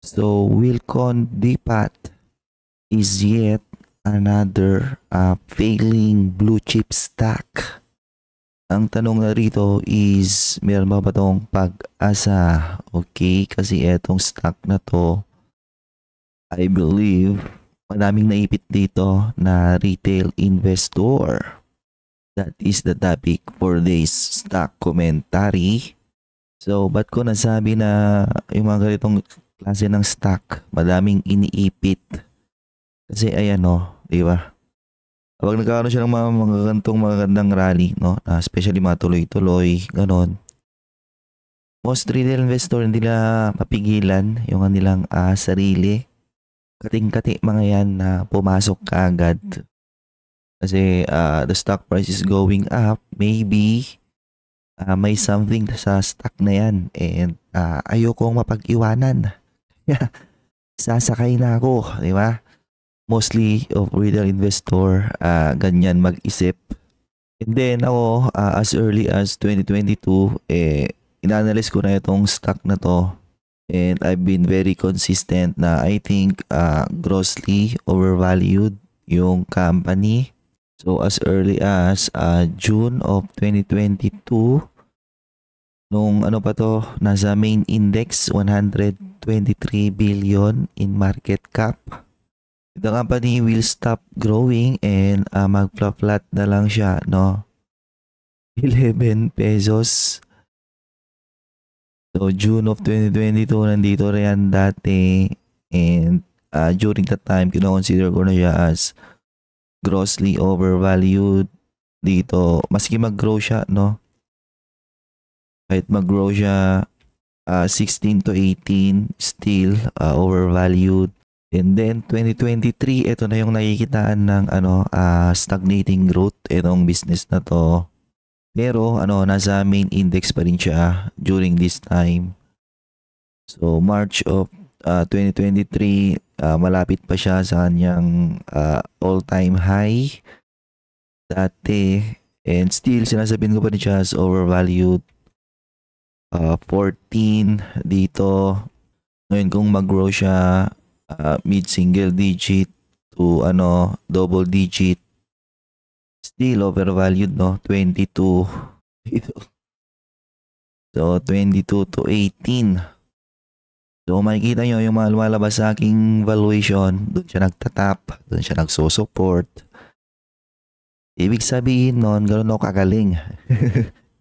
So Wilcon Dipat is yet another failing blue chip stock. Ang tanong na rito is, meron ba tong pag-asa? Okay, kasi etong stock na to, I believe, madaming naipit dito na retail investor. That is the topic for this stock commentary. So, ba't ko nasabi na yung mga ganitong klase ng stock, madaming iniipit? Kasi ayan di ba? Kapag nagkakaroon siya ng mga ganitong magandang rally, especially mga tuloy-tuloy, ganon. Most retail investor hindi nila mapigilan yung kanilang sarili. Kating-kati mga yan na pumasok kaagad. Kasi the stock price is going up, maybe may something sa stock na yan and ayokong mapag-iwanan. Sasakay na ako, di ba? Mostly of retail investor, ganyan mag-isip. And then ako, as early as 2022, inanalyze ko na itong stock na to. And I've been very consistent na I think grossly overvalued yung company. So as early as June of 2022, nung nasa main index, 123 billion in market cap. The company will stop growing and mag-flat na lang siya, 11 pesos. So June of 2022, nandito rin dati and during that time, kino-consider ko na siya as grossly overvalued dito. Maski mag-grow siya, kahit mag-grow siya 16 to 18, still overvalued. And then 2023, ito na yung nakikitaan ng stagnating growth itong business na to. Pero nasa main index pa rin siya during this time. So March of 2023, malapit pa siya sa kanyang all-time high dati. And still, sinasabihin ko pa rin siya as overvalued. 14 dito. Ngayon kung mag-grow siya mid-single digit to double digit, still overvalued, 22 dito. So 22 to 18. So makikita nyo yung mga lumalabas sa aking valuation, doon siya nagtatap, doon siya nagsusupport. Ibig sabihin nun, gano'n ako kagaling.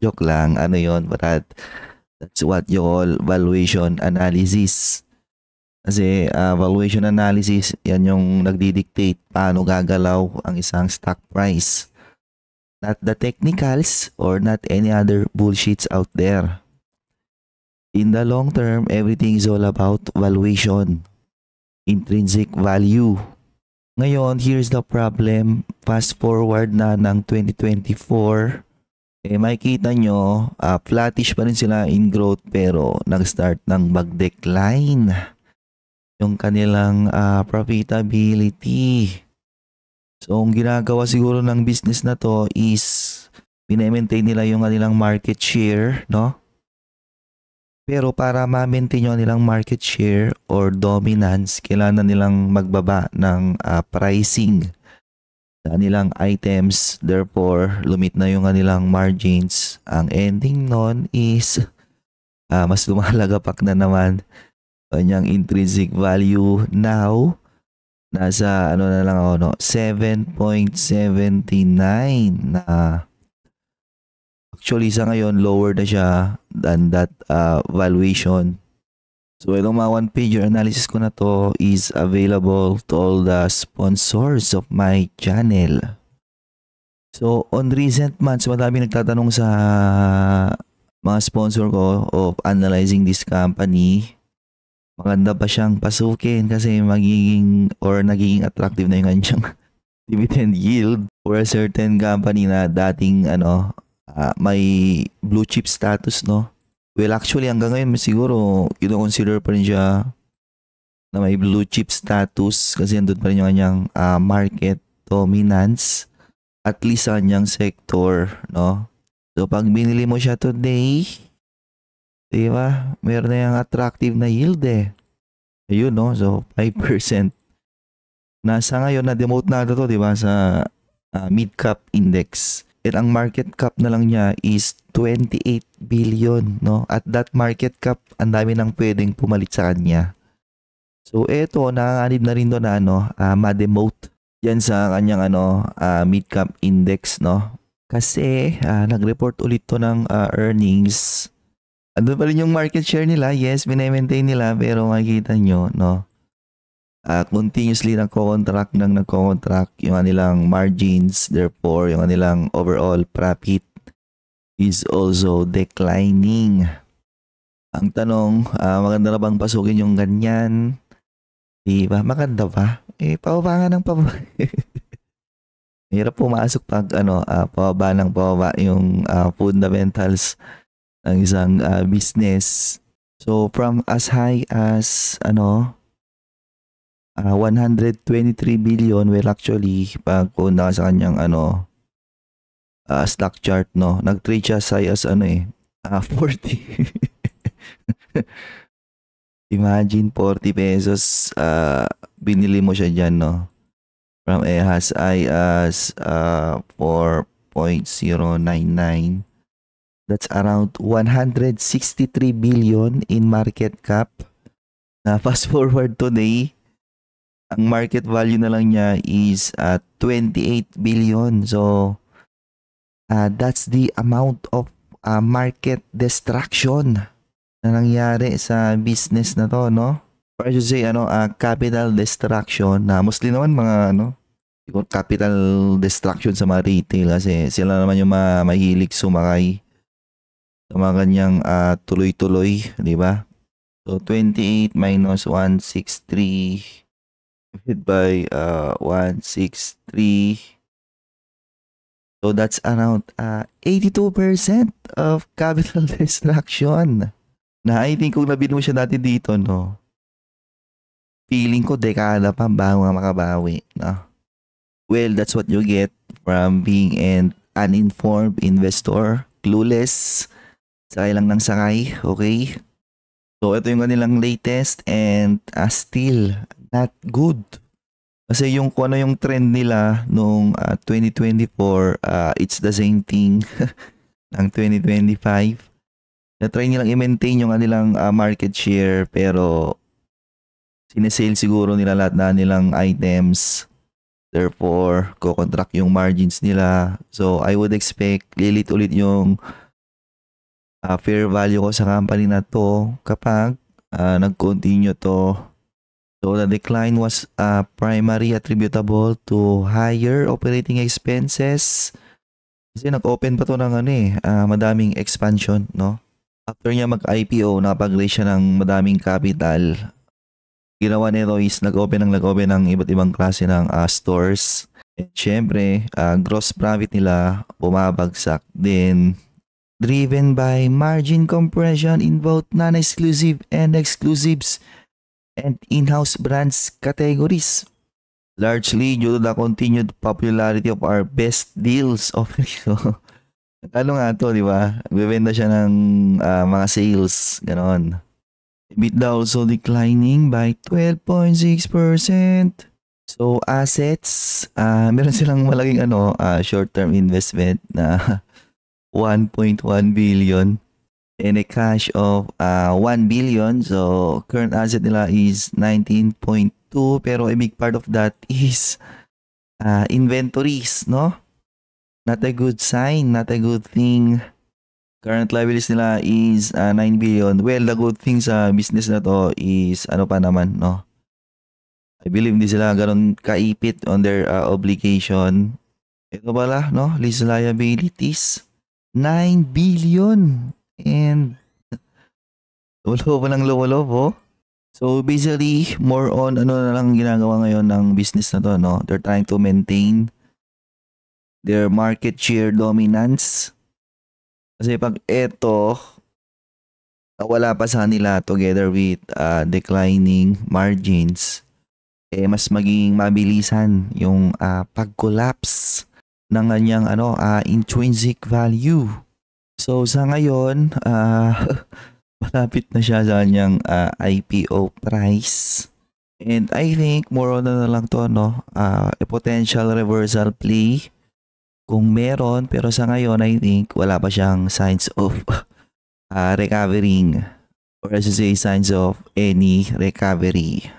Joke lang, yun, but that's what you call valuation analysis. Kasi valuation analysis, yan yung nagdidictate paano gagalaw ang isang stock price. Not the technicals or not any other bullshits out there. In the long term, everything is all about valuation, intrinsic value. Ngayon, here's the problem. Fast forward na ng 2024, makikita nyo, flattish pa rin sila in growth pero nag-start ng mag-decline yung kanilang profitability. So, ang ginagawa siguro ng business na to is pinamaintain nila yung kanilang market share, Pero para ma-maintain yung nilang market share or dominance, kailangan nilang magbaba ng pricing sa nilang items. Therefore, lumit na yung kanilang margins. Ang ending nun is mas lumalagapak na naman kanyang intrinsic value. Now, nasa na lang ako, 7.79 na actually sa ngayon lower na siya than that valuation. So itong mga 1-pager analysis ko na to is available to all the sponsors of my channel. So on recent months, madami nagtatanong sa mga sponsor ko of analyzing this company. Maganda ba siyang pasukin kasi nagiging attractive na yung kanyang dividend yield for a certain company na dating may blue chip status, Well, actually hanggang ngayon siguro kino-consider pa rin siya na may blue chip status kasi andun pa rin yung kanyang market dominance, at least sa kanyang sector, So pag binili mo siya today, di ba? Meron na yung attractive na yield Ayun, no? So, 5%. Nasa ngayon, na-demote na ito, di ba, sa mid-cap index. And ang market cap na lang niya is 28 billion, no? At that market cap, ang dami nang pwedeng pumalit sa kanya. So, eto, nakakaanib na rin doon na, ma-demote yan sa kanyang, mid-cap index, no? Kasi, nag-report ulit to ng earnings. Andun pa rin yung market share nila. Yes, minemaintain nila, pero makikita nyo, no? Continuously nagko-contract yung kanilang margins. Therefore, yung kanilang overall profit is also declining. Ang tanong, maganda na bang pasukin yung ganyan? Diba? Maganda ba? Pababa nga ng pababa. Hirap pumasok pag pababa ng pababa yung fundamentals ng isang business. So, from as high as 123 billion, well actually pag punta sa kanyang stock chart, no, nag-trade siya sa as 40. Imagine 40 pesos binili mo siya diyan, no, from as high as 4.099. That's around 163 billion in market cap. Na fast forward today, ang market value na lang niya is 28 billion. So, that's the amount of market destruction na nangyari sa business na to, no? Or I should say, capital destruction na mostly naman mga, siguro capital destruction sa mga retail kasi sila naman yung mahilig sumakay sa mga kanyang tuloy-tuloy, di ba? So, 28 minus 163 divided by 163. So that's around 82% of capital destruction. Na I think kung nabili mo siya dati dito, no, feeling ko dekada pa bago nga makabawi. No? Well, that's what you get from being an uninformed investor. Clueless. Sakay lang ng sakay. Okay? So ito yung kanilang latest and still not good. Kasi yung kung ano yung trend nila nung 2024, it's the same thing ng 2025. Na-try nilang i-maintain yung kanilang market share pero sinesale siguro nila lahat na nilang items. Therefore, ko-contract yung margins nila. So I would expect lilit ulit yung fair value ko sa company na to kapag nag-continue to. So the decline was primarily attributable to higher operating expenses. Kasi nag-open pa to ng madaming expansion, no? After niya mag-IPO, nakapag-raise siya ng madaming capital. Ginawa nito is nag-open ng iba't ibang klase ng stores. And syempre, gross profit nila bumabagsak din. Driven by margin compression in both non-exclusive and exclusives and in-house brands categories. Largely due to the continued popularity of our best deals offering. Ano nga to, di ba? Bibenta siya ng mga sales, ganon. EBITDA also declining by 12.6%. So assets, meron silang malaking short-term investment na 1.1 billion and a cash of 1 billion. So current asset nila is 19.2 pero a big part of that is inventories, no? Not a good sign, not a good thing. Current liabilities nila is 9 billion. Well, the good thing sa business na to is pa naman, no? I believe hindi sila ganun kaipit on their obligation. Ito pala, no? Lease liabilities. 9 billion. And lulo pa ng lulo. So basically, more on na lang ginagawa ngayon ng business na to, no? They're trying to maintain their market share dominance. Kasi pag eto, wala pa sa nila together with declining margins, mas maging mabilisan yung pag-collapse ng kanyang intrinsic value. So sa ngayon, malapit na siya sa kanyang IPO price. And I think more on na lang to, no? A potential reversal play kung meron, pero sa ngayon I think wala pa siyang signs of recovering, or as you say, signs of any recovery.